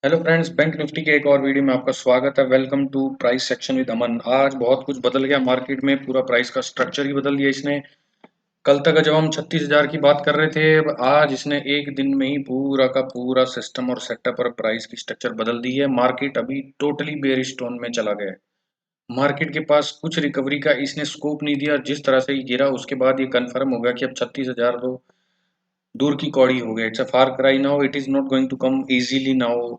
Hello friends, bank Nifty के एक और वीडियो में आपका स्वागत है। Welcome to price section with Aman. आज बहुत कुछ बदल गया मार्केट में, पूरा प्राइस का स्ट्रक्चर ही बदल दिया इसने। कल तक जब हम 36,000 की बात कर रहे थे, अब आज इसने एक दिन में ही पूरा का पूरा सिस्टम और सेटअप और प्राइस की स्ट्रक्चर बदल दी है। मार्केट अभी टोटली बेयरिश टोन में चला गया है। मार्केट के पास कुछ रिकवरी का इसने स्कोप नहीं दिया। जिस तरह से ये गिरा उसके बाद ये कंफर्म हो गया कि अब 36,000 तो दूर की कौड़ी हो गया। It's a far cry now, it is not going to come easily now.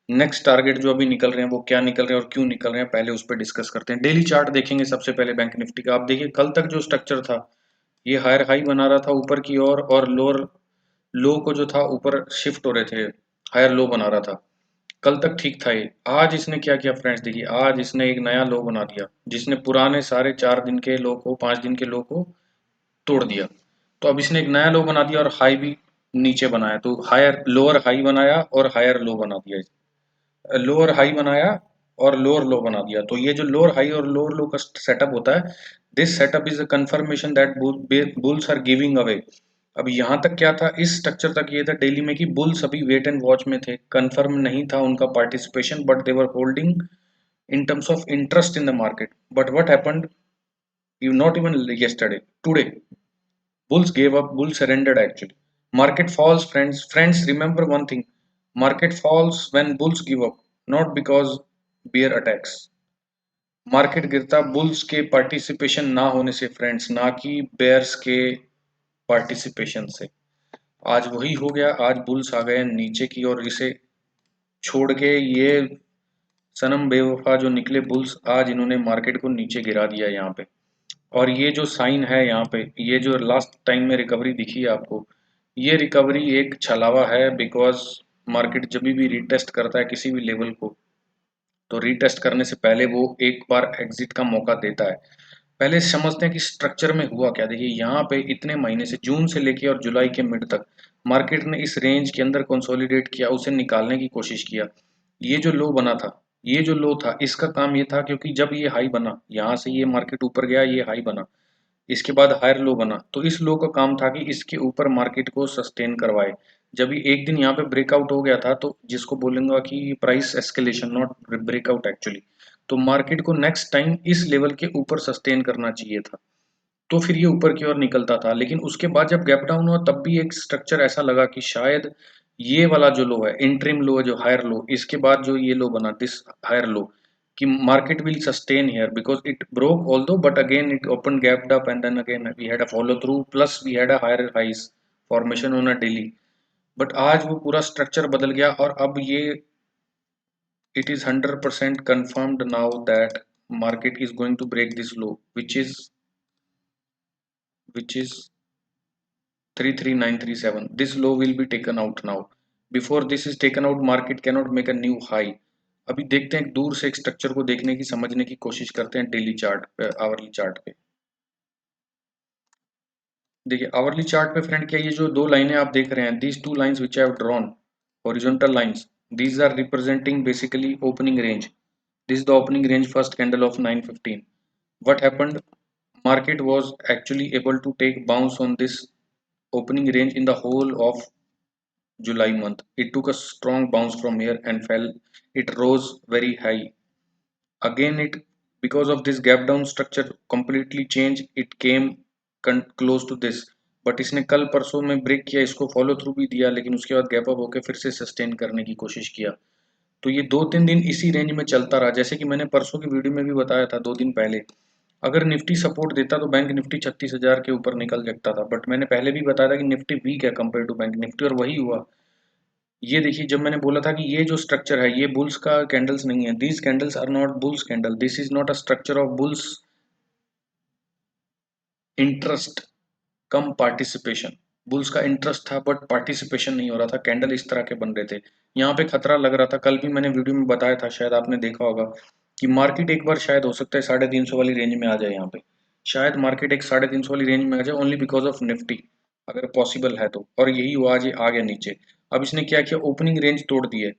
Next target जो अभी निकल रहे हैं वो क्या निकल रहे हैं और क्यों निकल रहे हैं, पहले उस पर डिस्कस करते हैं। डेली चार्ट देखेंगे सबसे पहले बैंक निफ्टी का। आप देखिए कल तक जो स्ट्रक्चर था, ये हायर हाई बना रहा था ऊपर की ओर और लोअर लो को जो था ऊपर शिफ्ट हो रहे थे, हायर लो बना रहा था। कल तक ठीक था ये। आज इसने क्या किया फ्रेंड्स, देखिए आज इसने एक नया लो बना दिया जिसने पुराने सारे 4 दिन के लो को, 5 दिन के लो को तोड़ दिया। तो अब इसने एक नया लो बना दिया और हाई भी नीचे बनाया। तो हायर लोअर हाई बनाया और हायर लो बना दिया। लोअर हाई बनाया और लोअर लो बना दिया। तो ये जो लोअर हाई और लोअर लो का सेटअप होता है, this setup is a confirmation that bulls are giving away. अब यहाँ तक क्या था, इस स्ट्रक्चर तक ये था डेली में कि बुल्स अभी वेट एंड वॉच में थे, कंफर्म नहीं था उनका participation, but they were holding in terms of interest in the market. But what happened? You not even yesterday, today, bulls gave up, bulls surrendered actually. Market falls, friends. Friends, remember one thing. Market falls when bulls give up, not because bear attacks. Market गिरता bulls के participation ना होने से friends, ना कि bears के participation से। आज वही हो गया। आज बुल्स आ गए नीचे की और इसे छोड़ के ये सनम बेवफा जो निकले बुल्स, आज इन्होंने मार्केट को नीचे गिरा दिया यहाँ पे। और ये जो साइन है यहाँ पे, ये जो लास्ट टाइम में रिकवरी दिखी है आपको, ये रिकवरी एक छलावा है। बिकॉज मार्केट जब भी रीटेस्ट करता है किसी भी लेवल को, तो रीटेस्ट करने से पहले वो एक बार एग्जिट का मौका देता है। पहले समझते हैं कि स्ट्रक्चर में हुआ क्या। देखिए यहाँ पे इतने महीने से, जून से लेके और जुलाई के मिड तक, मार्केट ने इस रेंज के अंदर कंसोलिडेट किया, उसे निकालने की कोशिश किया। ये जो लो बना था, ये जो लो था, इसका काम ये था क्योंकि जब ये हाई बना, यहाँ से ये मार्केट ऊपर गया, ये हाई बना, इसके बाद हायर लो बना, तो इस लो का काम था कि इसके ऊपर मार्केट को सस्टेन करवाए। जब ये एक दिन यहाँ पे ब्रेकआउट हो गया था, तो जिसको बोलूंगा कि price escalation, not breakout actually, तो मार्केट को नेक्स्ट टाइम इस लेवल के ऊपर सस्टेन करना चाहिए था, तो फिर ये ऊपर की ओर निकलता था। लेकिन उसके बाद जब गैप डाउन हुआ, तब भी एक स्ट्रक्चर ऐसा लगा कि शायद ये वाला जो लो है, इंटरिम लो है, जो हायर लो, इसके बाद जो ये लो बना, दिस हायर लो, कि market will sustain here because it broke although, but again it opened gapped up and then again we had a follow through, plus we had a higher highs formation on a daily. but आज वो पूरा structure बदल गया और अब ये, it is 100% confirmed now that market is going to break this low, which is 33937. This low will be taken out now. Before this is taken out, market cannot make a new high. अभी देखते हैं, दूर से एक structure को देखने की, समझने की कोशिश करते हैं डेली चार्ट पे, आवरली चार्ट पे। देखिए आवरली चार्ट पे फ्रेंड, क्या ये जो दो लाइनें आप देख रहे हैं, these two lines which I have drawn, horizontal lines, these are representing basically opening range. This is the opening range, first candle of 915. What happened? Market was actually able to take bounce on this opening range in the whole of July month. It took a strong bounce from here and fell. It rose very high. Again, it, because of this gap down structure completely changed. It came close to this. But इसने कल परसों में break किया, इसको follow through भी दिया, लेकिन उसके बाद गैप अप होकर फिर से सस्टेन करने की कोशिश किया। तो ये 2-3 दिन इसी रेंज में चलता रहा। जैसे कि मैंने परसों की वीडियो में भी बताया था, 2 दिन पहले, अगर निफ्टी सपोर्ट देता तो बैंक निफ्टी 36,000 के ऊपर निकल सकता था। बट मैंने पहले भी बताया था कि निफ्टी वीक है कंपेयर टू बैंक निफ्टी, और वही हुआ। ये देखिए, जब मैंने बोला था कि ये जो स्ट्रक्चर है ये बुल्स का कैंडल्स नहीं है, these candles are not bulls candle, this is not a structure of bulls interest कम पार्टिसिपेशन। बुल्स का इंटरेस्ट था बट पार्टिसिपेशन नहीं हो रहा था, कैंडल इस तरह के बन रहे थे। यहाँ पे खतरा लग रहा था। कल भी मैंने वीडियो में बताया था, शायद आपने देखा होगा, कि मार्केट एक बार शायद हो सकता है 350 वाली रेंज में आ जाए। यहाँ पे शायद मार्केट एक 350 वाली रेंज में आ जाए, ओनली बिकॉज ऑफ निफ्टी, अगर पॉसिबल है तो। और यही हुआ, आज ये आ गया नीचे। अब इसने क्या किया, ओपनिंग रेंज तोड़ दी है।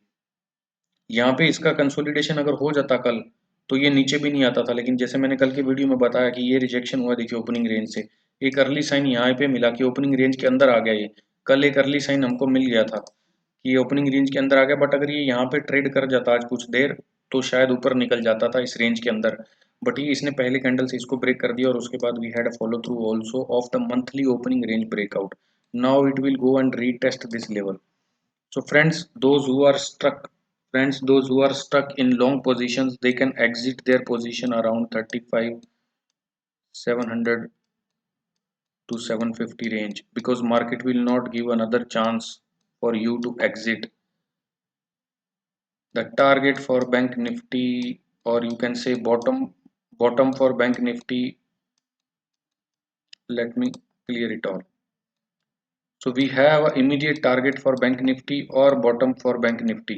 यहाँ पे इसका कंसोलिडेशन अगर हो जाता कल, तो ये नीचे भी नहीं आता था। लेकिन जैसे मैंने कल की वीडियो में बताया कि ये रिजेक्शन हुआ, देखिए ओपनिंग रेंज से एक अर्ली साइन यहाँ पे मिला कि ओपनिंग रेंज के अंदर आ गया। ये कल एक अर्ली साइन हमको मिल गया था कि ओपनिंग रेंज के अंदर आ गया, बट अगर ये यहाँ पे ट्रेड कर जाता आज कुछ देर तो शायद ऊपर निकल जाता था इस रेंज के अंदर, बट ये इसने पहले कैंडल से इसको ब्रेक कर दिया और उसके बाद we had a follow through also of the monthly opening range breakout. Now it will go and retest this level. So those who are stuck in long positions, they can exit their position around 35 700 to 750 range, because market will not give another chance for you to exit. The target for bank nifty, or you can say bottom for bank nifty, let me clear it all. So we have an immediate target for bank nifty or bottom for bank nifty.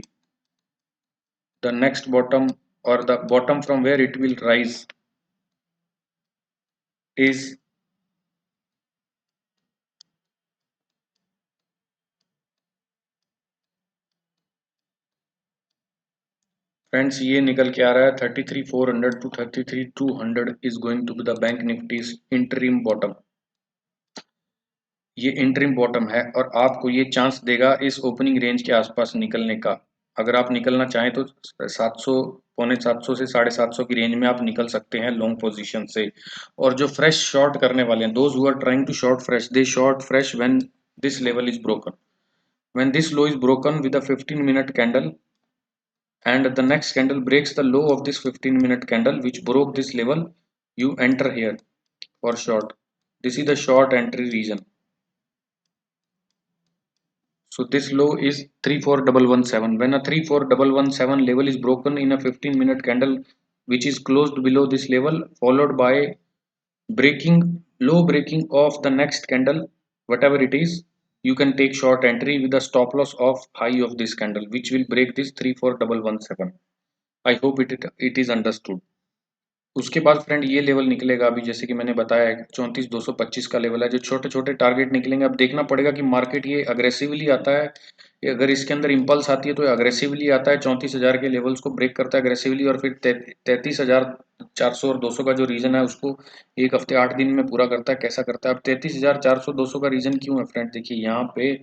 The next bottom, or the bottom from where it will rise, is friends ये निकल के आ रहा है 33,400 to 33,200 is going to be the bank Nifty interim bottom. ये interim bottom है और आपको ये चांस देगा इस ओपनिंग रेंज के आसपास निकलने का. अगर आप निकलना चाहें तो 700 पौने 700 से 750 की रेंज में आप निकल सकते हैं लॉन्ग पोजीशन से. और जो फ्रेश शॉर्ट करने वाले हैं, those who are trying to short fresh, they short fresh when this level is broken. When this low is broken with a 15-minute candle and the next candle breaks the low of this 15-minute candle which broke this level, you enter here for short. This is the short entry region. So this low is 34117. When a 34117 level is broken in a 15-minute candle which is closed below this level, followed by breaking of the next candle, whatever it is, you can take short entry with a stop loss of high of this candle which will break this 34117. I hope it is understood. उसके बाद friend ये level निकलेगा अभी, जैसे कि मैंने बताया 34,225 का लेवल है. जो छोटे छोटे टारगेट निकलेंगे, अब देखना पड़ेगा कि मार्केट ये अग्रेसिवली आता है, अगर इसके अंदर इम्पल्स आती है तो अग्रेसिवली आता है, 34,000 के लेवल्स को ब्रेक करता है अग्रेसिवली, और फिर 33,400 और 200 का जो रीजन है उसको एक हफ्ते 8 दिन में पूरा करता है. कैसा करता है? अब 33,400 200 का रीजन क्यों है फ्रेंड? देखिए यहाँ पे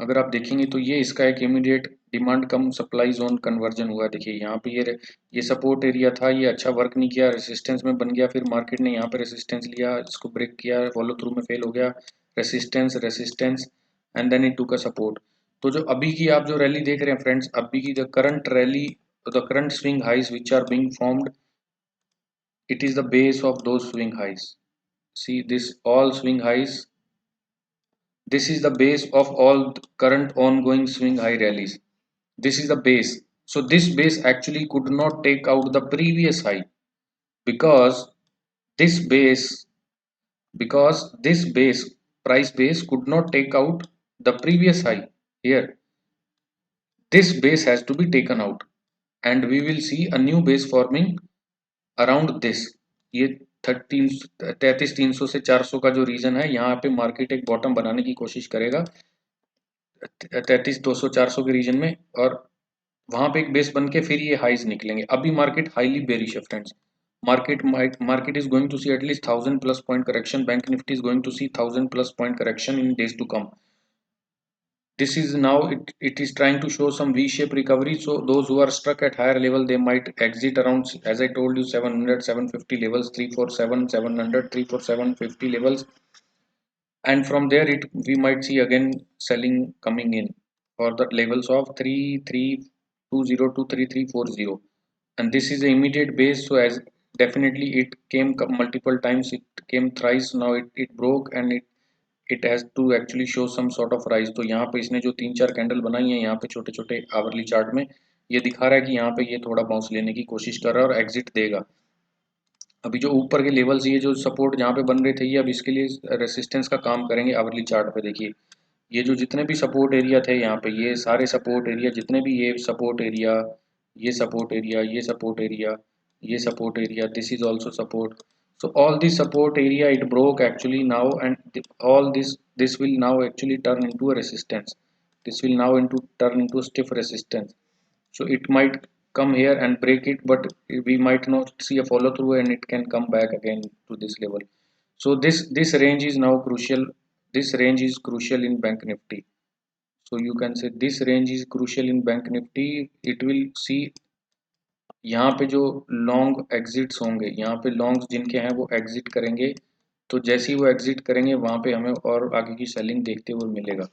अगर आप देखेंगे तो ये इसका एक इमीडिएट डिमांड कम सप्लाई जोन कन्वर्जन हुआ. देखिए यहाँ पे ये सपोर्ट एरिया था, ये अच्छा वर्क नहीं किया, रेसिस्टेंस में बन गया, फिर मार्केट ने यहाँ पे रेसिस्टेंस लिया, इसको ब्रेक किया, फॉलो थ्रू में फेल हो गया, resistance resistance and then it took a support. तो जो अभी की आप जो रैली देख रहे हैं फ्रेंड्स, अभी की the current rally, the current swing highs which are being formed, it is the base of those swing highs. See this all swing highs, this is the base of all the current ongoing swing high rallies. This is the base. So this base actually could not take out the previous high, because this base this base price base could not take out the previous high here. This base has to be taken out and we will see a new base forming around this. ये 33,300 से 400 का जो reason है, यहाँ पे market एक bottom बनाने की कोशिश करेगा 33,200 400 के रीजन में, और वहां पे एक बेस बन के फिर ये हाइज निकलेंगे. अभी मार्केट हाईली बेरिश है friends. Market is going to see at least 1,000+ point correction. Bank Nifty is going to see 1,000+ point correction in days to come. This is now it is trying to show some V-shape recovery. So those who are stuck at higher level, they might exit around, as I told you, 700 750 levels, 347 700 347 50 levels, and from there it we might see again selling coming in for the levels of 3320 to 3340. And this is the immediate base. So as definitely it came multiple times, it came thrice, now it broke and it has to actually show some sort of rise. तो यहाँ पे इसने जो 3-4 candle बनाई है यहाँ पे छोटे छोटे आवरली चार्ट में, ये दिखा रहा है कि यहाँ पे ये थोड़ा बाउंस लेने की कोशिश कर रहा है और एग्जिट देगा. अभी जो ऊपर के लेवल्स, ये जो सपोर्ट जहाँ पे बन रहे थे, ये अब इसके लिए रेसिस्टेंस का काम करेंगे. आवरली चार्ट पे देखिए, ये जो जितने भी सपोर्ट एरिया थे यहाँ पे, ये सारे सपोर्ट एरिया जितने भी, ये सपोर्ट एरिया, ये सपोर्ट एरिया, ये सपोर्ट एरिया, ये support area, this is also support. So all this support area it broke actually now, and all this will now actually turn into a resistance. This will now turn into stiff resistance. So it might come here and break it, but we might not see a follow through and it can come back again to this level. So this range is now crucial. This range is crucial in bank nifty. So you can say this range is crucial in bank nifty. It will see यहाँ पे जो long exits होंगे, यहाँ पे longs जिनके हैं वो exit करेंगे, तो जैसे ही वो एग्जिट करेंगे वहां पे हमें और आगे की सेलिंग देखते हुए मिलेगा।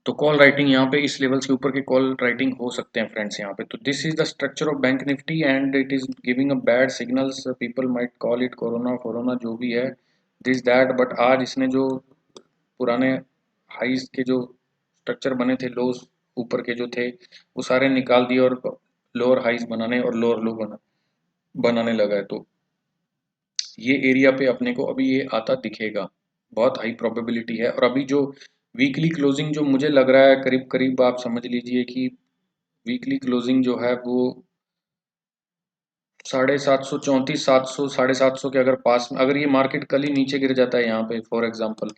तो कॉल राइटिंग यहाँ पे इस लेवल्स के ऊपर के कॉल राइटिंग हो सकते हैं फ्रेंड्स यहाँ पे। तो this is the structure of bank Nifty and it is giving a bad signals, people might call it corona forona जो भी है, दिस दैट, बट आज इसने जो पुराने हाईज के जो स्ट्रक्चर बने थे, लोज ऊपर के जो थे वो सारे निकाल दिए और लोअर हाईज बनाने और लोअर लो बनाने लगा है। तो ये एरिया पे अपने को अभी ये आता दिखेगा, बहुत हाई प्रोबेबिलिटी है। और अभी जो वीकली क्लोजिंग जो मुझे लग रहा है करीब करीब आप समझ लीजिए कि वीकली क्लोजिंग जो है वो 734 700 750 के अगर पास में, अगर ये मार्केट कल ही नीचे गिर जाता है यहाँ पे for example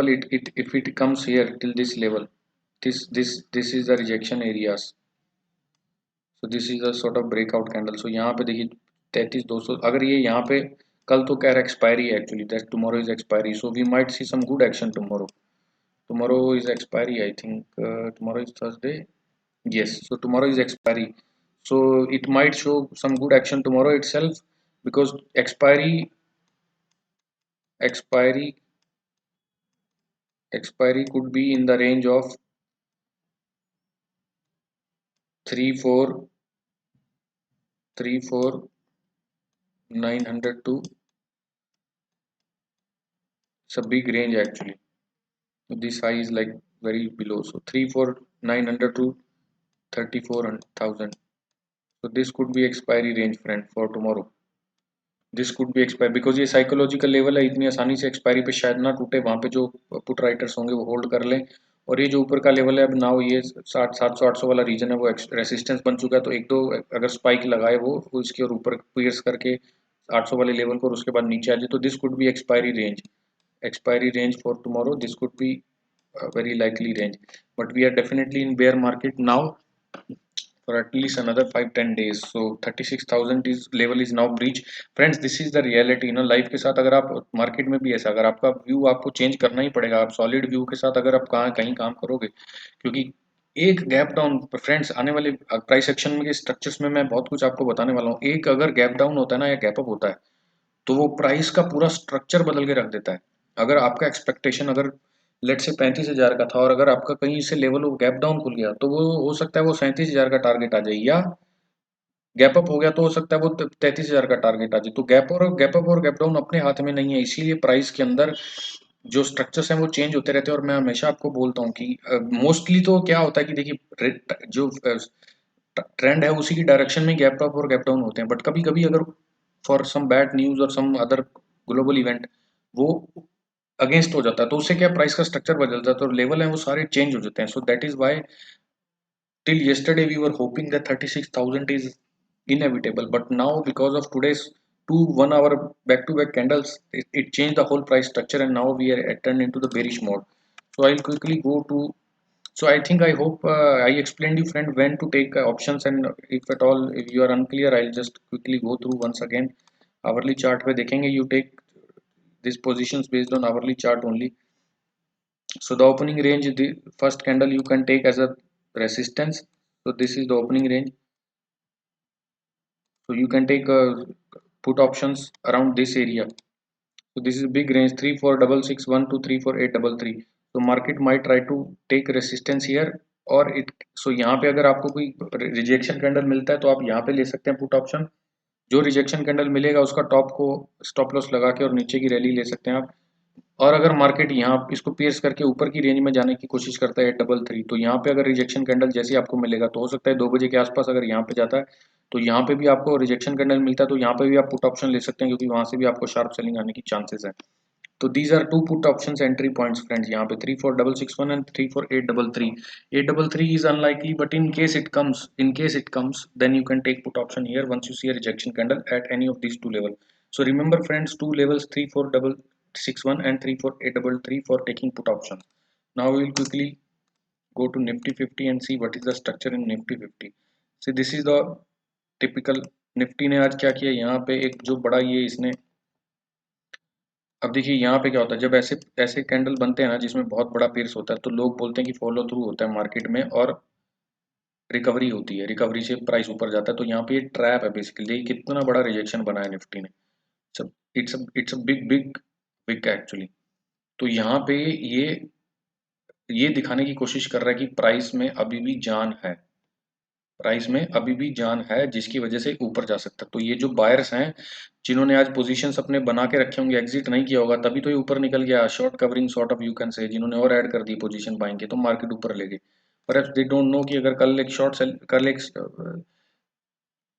it if it comes here till this level, this is the rejection areas. So this is a sort of breakout candle. So यहाँ पे देखिए 33,200, अगर ये यहाँ पे कल तो कह रहा एक्सपायरी है actually, that tomorrow is expiry, so we might see some good action tomorrow. Tomorrow is expiry I think, tomorrow is Thursday, yes, so tomorrow is expiry, so it might show some good action tomorrow itself, because expiry expiry could be in the range of 3 4 3 4 900 to, it's a big range actually. This high is like very below, so 3 4 900 to 34,000. So this could be expiry range friend for tomorrow. This could B expire, because ये psychological level है, इतनी आसानी से expiry पे शायद ना टूटे, वहां पे जो पुट राइटर्स होंगे वो होल्ड कर लें। और ये जो ऊपर का लेवल है अब नाउ ये 700 वाला रीजन है वो रेसिस्टेंस बन चुका है, तो एक दो अगर स्पाइक लगाए वो इसके और ऊपर पियर्स करके 800 वाले लेवल को और उसके बाद नीचे आ जाए, तो this could B expiry range for tomorrow, this could B very likely range, but we are definitely in bear market now for at least another 5-10 days. So 36,000 is level is now breach. Friends, this is the reality ना life के साथ। अगर आप market में भी ऐसा, अगर आपका व्यू आपको चेंज करना ही पड़ेगा, आप सॉलिड व्यू के साथ अगर आप कहाँ कहीं काम करोगे, क्योंकि एक गैप डाउन फ्रेंड्स आने वाले प्राइस एक्शन में के स्ट्रक्चर्स में मैं बहुत कुछ आपको बताने वाला हूँ। एक अगर गैप डाउन होता है ना या गैप अप होता है, तो वो प्राइस का पूरा स्ट्रक्चर बदल के रख देता है। अगर आपका एक्सपेक्टेशन अगर लेट से 35,000 का था और अगर आपका कहीं से लेवल गैप डाउन खुल गया, तो वो हो सकता है वो 37,000 का टारगेट आ जाए, या गैप अप हो गया तो हो सकता है वो 33,000 का टारगेट आ जाए। तो गैप अप और गैप डाउन अपने हाथ में नहीं है, इसीलिए प्राइस के अंदर जो स्ट्रक्चर्स हैं वो चेंज होते रहते हैं। और मैं हमेशा आपको बोलता हूँ कि मोस्टली तो क्या होता है कि देखिए जो ट्रेंड है उसी की डायरेक्शन में गैप अप और गैप डाउन होते हैं, बट कभी कभी अगर फॉर सम बैड न्यूज और सम अदर ग्लोबल इवेंट वो अगेंस्ट हो जाता है, तो उससे क्या प्राइस का स्ट्रक्चर बदल जाता है और लेवल है वो सारे चेंज हो जाते हैं। So that is why till yesterday we were hoping that 36,000 is inevitable, but now because of today's 2 1 hour back to back candles, it changed the whole price structure and now we are turned into the bearish mode. So I'll quickly go to, so I think I hope I explained you friend when to take options, and if at all if you are unclear, I'll just quickly go through once again. Hourly chart पे देखेंगे, you take these positions based on hourly chart only. So the opening range, the first candle you can take as a resistance. So this is the opening range. So you can take put options around this area. So this is big range 34,661 to 34,833. So market might try to take resistance here, और it, so यहाँ पे अगर आपको कोई rejection candle मिलता है तो आप यहाँ पे ले सकते हैं पुट ऑप्शन। जो रिजेक्शन कैंडल मिलेगा उसका टॉप को स्टॉप लॉस लगा के और नीचे की रैली ले सकते हैं आप। और अगर मार्केट यहाँ इसको pierce करके ऊपर की रेंज में जाने की कोशिश करता है 833, तो यहाँ पे अगर रिजेक्शन कैंडल जैसे आपको मिलेगा तो हो सकता है 2 बजे के आसपास अगर यहाँ पे जाता है तो यहाँ पे भी आपको रिजेक्शन कैंडल मिलता है, तो यहाँ पे भी आप पुट ऑप्शन ले सकते हैं क्योंकि वहां से भी आपको शार्प सेलिंग आने की चांसेस है। तो these are two put option entry points friends, यहाँ पे 34,661 and 34,833। 833 is unlikely, but in case it comes, then you can take put option here once you see a rejection candle at any of these two levels. So remember friends, two levels 34,661 and 34,833 for taking put option. Now we will quickly go to Nifty 50 and see what is the structure in Nifty 50. See, this is the typical Nifty ने आज क्या किया, यहाँ पे एक जो बड़ा ये इसने अब देखिए यहाँ पे क्या होता है, जब ऐसे ऐसे कैंडल बनते हैं ना जिसमें बहुत बड़ा पेयर्स होता है, तो लोग बोलते हैं कि फॉलो थ्रू होता है मार्केट में और रिकवरी होती है, रिकवरी से प्राइस ऊपर जाता है। तो यहाँ पे ये ट्रैप है बेसिकली, कितना बड़ा रिजेक्शन बना है निफ्टी ने। सब it's a big big big actually. तो यहाँ पे ये दिखाने की कोशिश कर रहा है कि प्राइस में अभी भी जान है, प्राइस में अभी भी जान है, जिसकी वजह से ऊपर जा सकता है। तो ये जो बायर्स हैं जिन्होंने आज पोजीशंस अपने बना के रखे होंगे, एग्जिट नहीं किया होगा, तभी तो ये ऊपर निकल गया। Short covering sort of you can say, जिन्होंने और ऐड कर दी पोजीशन बाइंग के, तो मार्केट ऊपर ले गई। पर दे डोंट नो कि अगर कल एक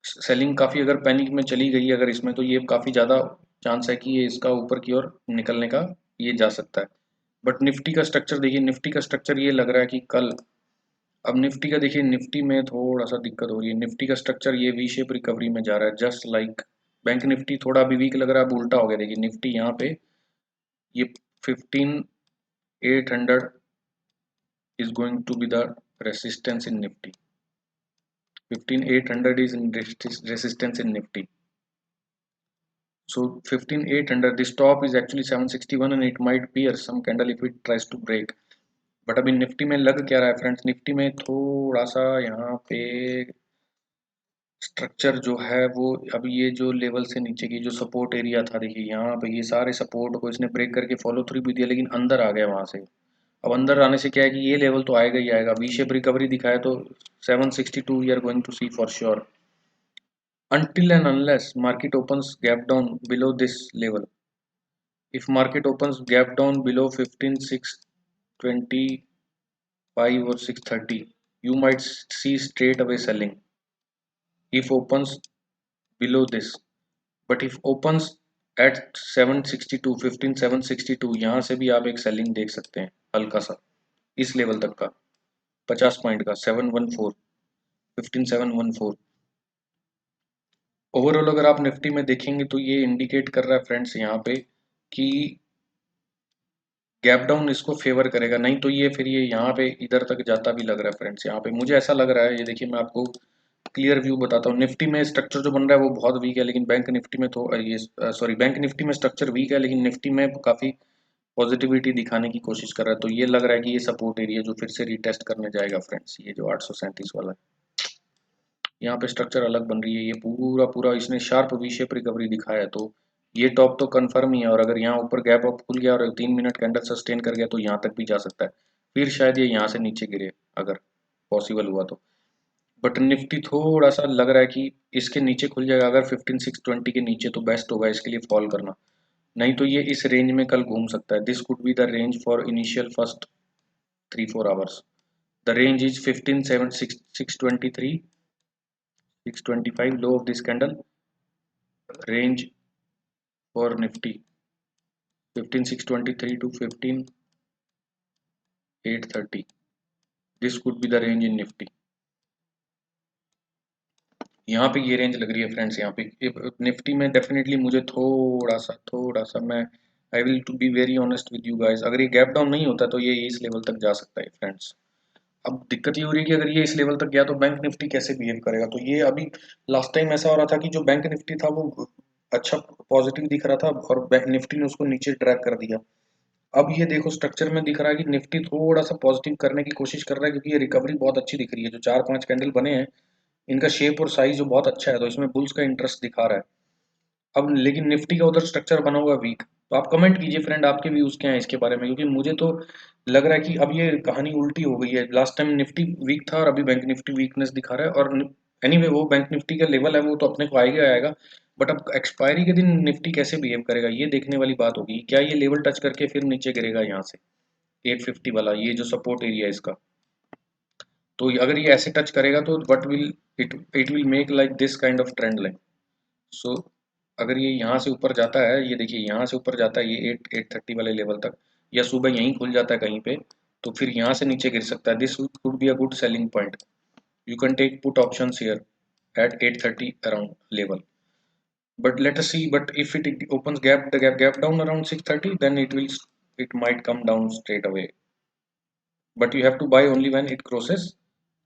सेलिंग काफी अगर पैनिक में चली गई अगर इसमें, तो ये काफी ज्यादा चांस है कि ये इसका ऊपर की ओर निकलने का ये जा सकता है। बट निफ्टी का स्ट्रक्चर देखिए, निफ्टी का स्ट्रक्चर ये लग रहा है कि कल, अब निफ्टी का देखिए, निफ्टी में थोड़ा सा दिक्कत हो रही है। निफ्टी का स्ट्रक्चर ये वी शेप रिकवरी में जा रहा है, जस्ट लाइक बैंक निफ्टी थोड़ा अभी वीक लग रहा है, अब उल्टा हो गया। देखिए निफ्टी यहाँ पे ये 15,800 is going to be the resistance in Nifty. 15,800 is in resistance in Nifty. So 15,800, this top is actually 761 and it might pierce some candle if it tries to break. But अभी निफ्टी में लग क्या रहा है फ्रेंड्स, निफ्टी में थोड़ा सा यहाँ पे स्ट्रक्चर जो है वो, अभी ये जो लेवल से नीचे की जो सपोर्ट एरिया था, देखिए यहाँ पे ये सारे सपोर्ट को इसने ब्रेक करके फॉलो थ्रू भी दिया, लेकिन अंदर आ गया वहां से। अब अंदर आने से क्या है कि ये लेवल तो आएगा ही आएगा, वी शेप रिकवरी दिखाए तो 762 we are going to see for sure, until and unless market opens gap down below this level. If market opens gap down below 15,625 or 630, you might see straight away selling if opens below this. But if opens at 762, 15,762, यहाँ से भी आप एक selling देख सकते हैं हल्का सा, इस लेवल तक का 50 पॉइंट का 714, 15,714। ओवरऑल अगर आप निफ्टी में देखेंगे तो ये इंडिकेट कर रहा है फ्रेंड्स यहाँ पे कि गैप डाउन इसको फेवर करेगा, नहीं तो ये फिर ये यहाँ पे इधर तक जाता भी लग रहा है फ्रेंड्स। यहाँ पे मुझे ऐसा लग रहा है, ये देखिए मैं आपको क्लियर व्यू बताता हूँ। निफ्टी में स्ट्रक्चर जो बन रहा है वो बहुत वीक है, लेकिन बैंक निफ्टी में तो ये सॉरी, बैंक निफ्टी में स्ट्रक्चर वीक है लेकिन निफ्टी में काफी पॉजिटिविटी दिखाने की कोशिश कर रहा है। तो ये लग रहा है कि ये सपोर्ट एरिया जो फिर से रिटेस्ट करने जाएगा फ्रेंड्स, ये जो 837 वाला है, यहाँ पे स्ट्रक्चर अलग बन रही है। ये पूरा पूरा इसने शार्प वी शेप रिकवरी दिखाया है, तो ये टॉप तो कंफर्म ही है। और अगर यहाँ ऊपर गैप अप खुल गया और 3 मिनट कैंडल सस्टेन कर गया तो यहाँ तक भी जा सकता है, फिर शायद ये यहाँ से नीचे गिरे अगर पॉसिबल हुआ तो। बट निफ्टी थोड़ा सा लग रहा है कि इसके नीचे खुल जाएगा, अगर 15,620 के नीचे तो बेस्ट होगा इसके लिए फॉल करना, नहीं तो ये इस रेंज में कल घूम सकता है। This could be the range for initial first 3-4 hours. The range is 15,623, 625 low of this candle, range for Nifty 15,623 to 15,830. This could be the range in Nifty. यहाँ पे ये रेंज लग रही है फ्रेंड्स। यहाँ पे निफ्टी में डेफिनेटली मुझे थोड़ा सा मैं I will to be very honest with you guys, अगर ये गैप डाउन नहीं होता तो ये इस लेवल तक जा सकता है फ्रेंड्स। अब दिक्कत ये हो रही है कि अगर ये इस लेवल तक गया तो बैंक निफ्टी कैसे बिहेव करेगा। तो ये अभी लास्ट टाइम ऐसा हो रहा था कि जो बैंक निफ्टी था वो अच्छा पॉजिटिव दिख रहा था और बैंक निफ्टी ने उसको नीचे ड्रैग कर दिया। अब ये देखो स्ट्रक्चर में दिख रहा है कि निफ्टी थोड़ा सा पॉजिटिव करने की कोशिश कर रहा है, क्योंकि ये रिकवरी बहुत अच्छी दिख रही है। जो 4-5 कैंडल बने हैं इनका शेप और साइज जो बहुत अच्छा है, तो इसमें बुल्स का इंटरेस्ट दिखा रहा है। अब लेकिन निफ्टी का उधर स्ट्रक्चर बना हुआ वीक। तो आप कमेंट कीजिए फ्रेंड, आपके व्यूज क्या हैं इसके बारे में, क्योंकि मुझे तो लग रहा है कि अब ये कहानी उल्टी हो गई है। लास्ट टाइम निफ्टी वीक था और अभी बैंक निफ्टी वीकनेस दिखा रहा है। और एनीवे वो बैंक निफ्टी का लेवल है वो तो अपने को आएगा आएगा, बट अब एक्सपायरी के दिन निफ्टी कैसे बिहेव करेगा ये देखने वाली बात होगी। क्या ये लेवल टच करके फिर नीचे गिरेगा यहाँ से 850 वाला, ये जो सपोर्ट एरिया है इसका। तो अगर ये ऐसे टच करेगा तो what will it it will make like this kind of trend line. So अगर ये यहाँ से ऊपर जाता है, ये देखिए यहाँ से ऊपर जाता है ये 830 वाले लेवल तक, या सुबह यहीं खुल जाता है कहीं पे, तो फिर यहाँ से नीचे गिर सकता है। This could be a good selling point. You can take put options here at 830 around level. But let us see. But if it opens gap down around 630, then it might come down straight away. But you have to buy only when it crosses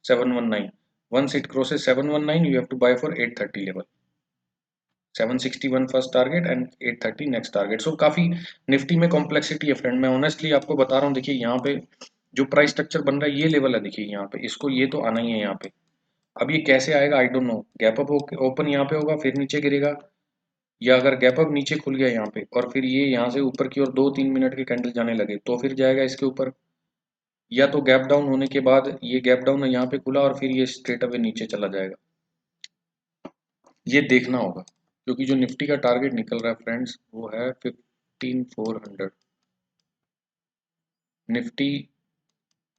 719. Once it crosses 719, you have to buy for 830 level. 761 first target and 830 next target. So काफी Nifty में complexity है friend, मैं honestly आपको बता रहा हूँ। देखिए यहाँ पे जो प्राइस स्ट्रक्चर बन रहा है, ये लेवल है, देखिए यहाँ पे इसको, ये तो आना ही है यहाँ पे। अब ये कैसे आएगा I don't know. Gap up open यहाँ पे होगा, फिर नीचे गिरेगा, या अगर गैप अप नीचे खुल गया यहाँ पे और फिर ये यहाँ से ऊपर की ओर 2-3 मिनट के कैंडल जाने लगे तो फिर जाएगा इसके ऊपर, या तो गैप डाउन होने के बाद ये गैप डाउन यहाँ पे खुला और फिर ये स्ट्रेट अवे नीचे चला जाएगा। ये देखना होगा, क्योंकि जो निफ्टी का टारगेट निकल रहा है फ्रेंड्स वो है 15,400। Nifty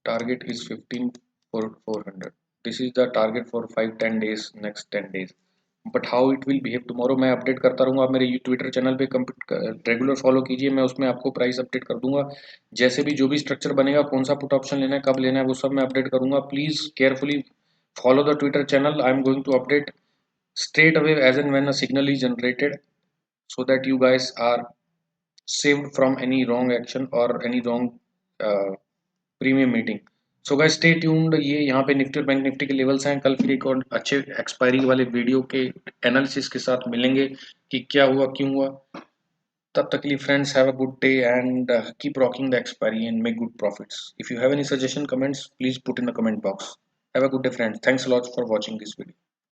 target is 15,400. This is the target for 5-10 days, next 10 days. But how it will behave tomorrow मैं अपडेट करता रहूंगा। आप मेरे ट्विटर चैनल पे रेगुलर फॉलो कीजिए, मैं उसमें आपको प्राइस अपडेट कर दूंगा। जैसे भी जो भी स्ट्रक्चर बनेगा, कौन सा पुट ऑप्शन लेना है, कब लेना है, वो सब मैं अपडेट करूंगा। Please carefully follow the Twitter channel. I am going to update straight away as and when a signal is generated, so that you guys are saved from any wrong action or any wrong premium meeting. So guys stay tuned. ये यहाँ पे Nifty और bank Nifty के levels हैं। कल फिर एक और अच्छे एक्सपायरी वाले वीडियो के एनालिसिस के साथ मिलेंगे कि क्या हुआ क्यों हुआ। तब तक के लिए friends, have a good day and keep rocking the expiry and make good profits. If you have any suggestion comments, please put in the comment box. Have a good day friends, thanks a lot for watching this video.